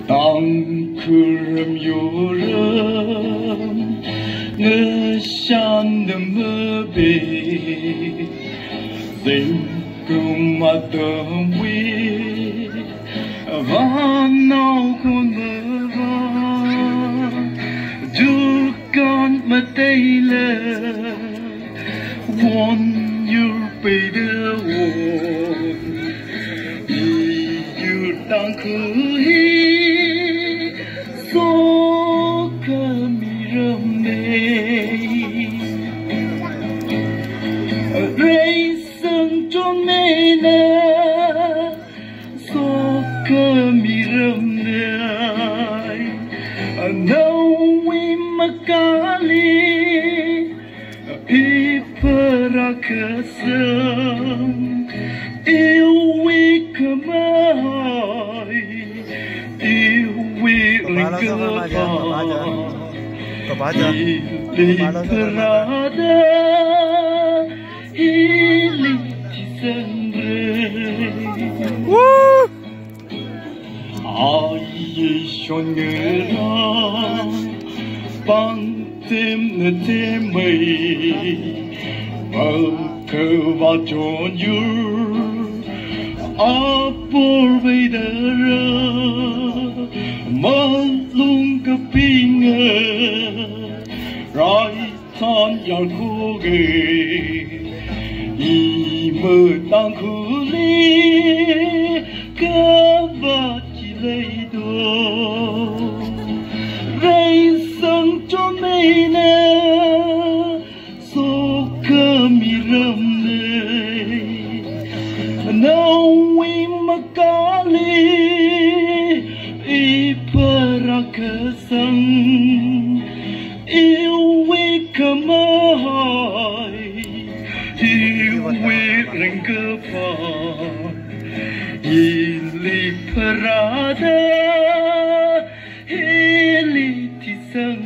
땅크름 요름 느산드무비 생금마덤위 vanaukunva dukan matayla won your baby you tankuhi so kamiramne reisang chonena so kamiramne nawi makali iparakasam iwi kamai iwi lingkapai iliparada ilitisandre Ayishongera Pantim Natimai Malkavajon Yur Apur Vedara Malung Kapinga Raitan Yarkuge Imutangkuli Kabachileido Reisang chonena So kamiramne Nawi makali Iparakasang Iwi kamai Iwi ringkapai iliparada ilitisang